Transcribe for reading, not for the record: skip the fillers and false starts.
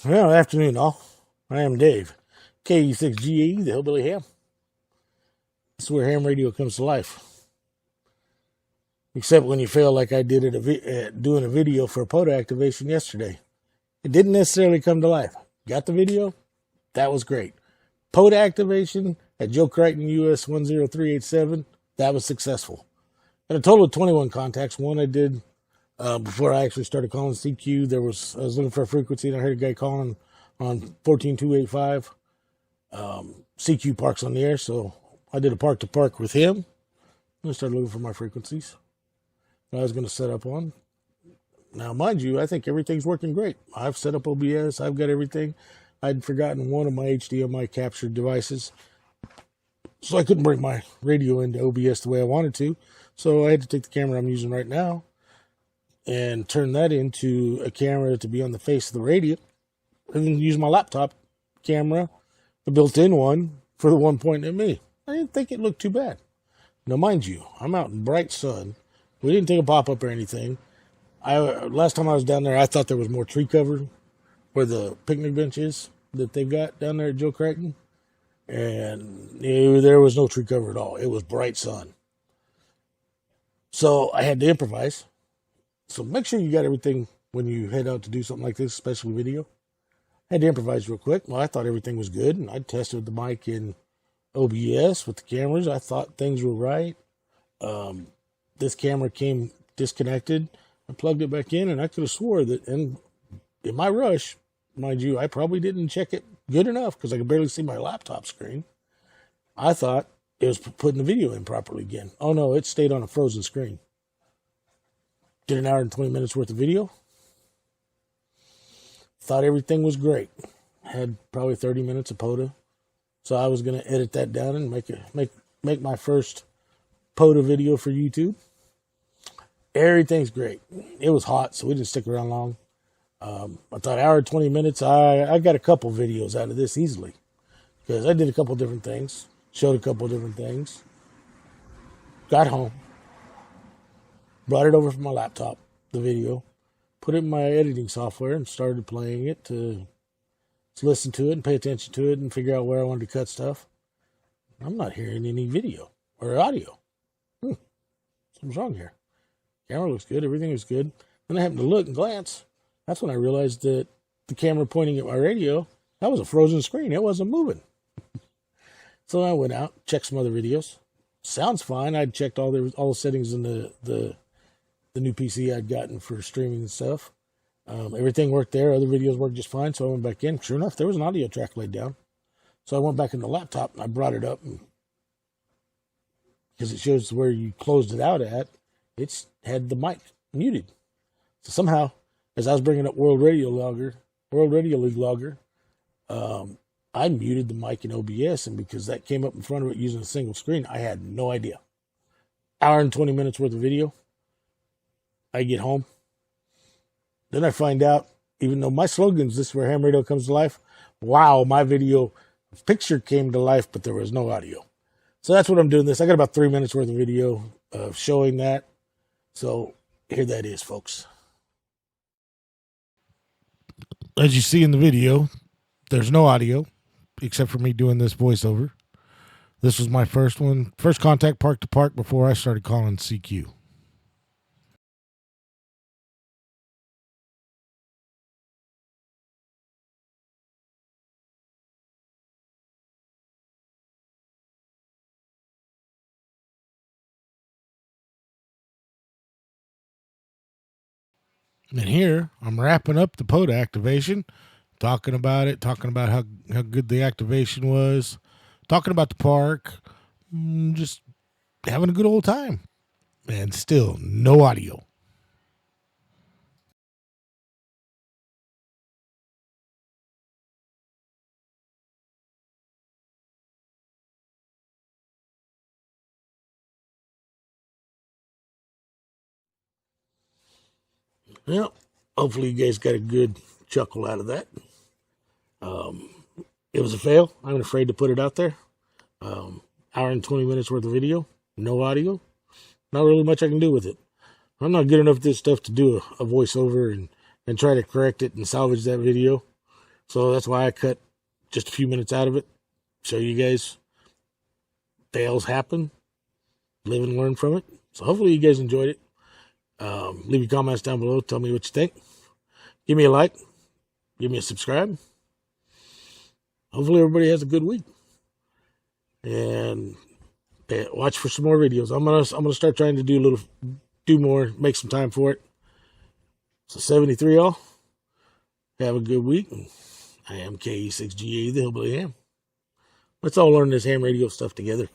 Well, afternoon all. I am Dave, KE6GE, the Hillbilly Ham. This is where ham radio comes to life. Except when you fail like I did at doing a video for a POTA activation yesterday. It didn't necessarily come to life. Got the video? That was great. POTA activation at Joe Crichton US 10387, that was successful. Had a total of 21 contacts. One I did before I actually started calling CQ. I was looking for a frequency and I heard a guy calling on 14285. CQ Park's on the air, so I did a park to park with him. I started looking for my frequencies I was going to set up on. Now, mind you, I think everything's working great. I've set up OBS. I've got everything. I'd forgotten one of my HDMI captured devices, so I couldn't bring my radio into OBS the way I wanted to. So I had to take the camera I'm using right now and turn that into a camera to be on the face of the radio, and then use my laptop camera, the built-in one, for the one pointing at me. I didn't think it looked too bad. Now, mind you, I'm out in bright sun. We didn't take a pop-up or anything. Last time I was down there, I thought there was more tree cover where the picnic bench is that they've got down there at Joe Crichton. And there was no tree cover at all. It was bright sun. So I had to improvise. So make sure you got everything when you head out to do something like this, especially video. I had to improvise real quick. Well, I thought everything was good, and I tested the mic in OBS with the cameras. I thought things were right. This camera came disconnected. I plugged it back in, and I could have swore that, and in my rush, mind you, I probably didn't check it good enough because I could barely see my laptop screen. I thought it was putting the video in properly again. Oh no, it stayed on a frozen screen. Did an hour and 20 minutes worth of video. Thought everything was great. Had probably 30 minutes of POTA. So I was going to edit that down and make my first POTA video for YouTube. Everything's great. It was hot, so we didn't stick around long. I thought hour and 20 minutes, I got a couple videos out of this easily. Because I did a couple different things. Showed a couple different things. Got home. Brought it over from my laptop, the video. Put it in my editing software and started playing it to listen to it and pay attention to it and figure out where I wanted to cut stuff. I'm not hearing any video or audio. Something's wrong here. Camera looks good. Everything is good. Then I happened to look and glance. That's when I realized that the camera pointing at my radio, that was a frozen screen. It wasn't moving. So I went out, checked some other videos. Sounds fine. I'd checked all the settings in the new PC I'd gotten for streaming and stuff. Everything worked there. Other videos worked just fine. So I went back in. Sure enough, there was an audio track laid down. So I went back in the laptop and I brought it up because it shows where you closed it out at. It's had the mic muted. So somehow, as I was bringing up World Radio League Logger, I muted the mic in OBS, and because that came up in front of it using a single screen, I had no idea. Hour and 20 minutes worth of video. I get home. Then I find out, even though my slogan's "This is where ham radio comes to life," wow, my video picture came to life, but there was no audio. So that's what I'm doing this. I got about 3 minutes worth of video showing that. So here that is, folks. As you see in the video, there's no audio except for me doing this voiceover. This was my first contact park to park before I started calling CQ. And here, I'm wrapping up the POTA activation, talking about it, talking about how good the activation was, talking about the park, just having a good old time. And still, no audio. Well, hopefully you guys got a good chuckle out of that. It was a fail. I'm afraid to put it out there. Hour and 20 minutes worth of video, no audio. Not really much I can do with it. I'm not good enough at this stuff to do a voiceover and try to correct it and salvage that video. So that's why I cut just a few minutes out of it. Show you guys fails happen, live and learn from it. So hopefully you guys enjoyed it. Leave your comments down below. Tell me what you think. Give me a like. Give me a subscribe. Hopefully everybody has a good week. And watch for some more videos. I'm gonna start trying to do more, make some time for it. So 73 all. Have a good week. I am KE6GA, the Hillbilly Ham. Let's all learn this ham radio stuff together.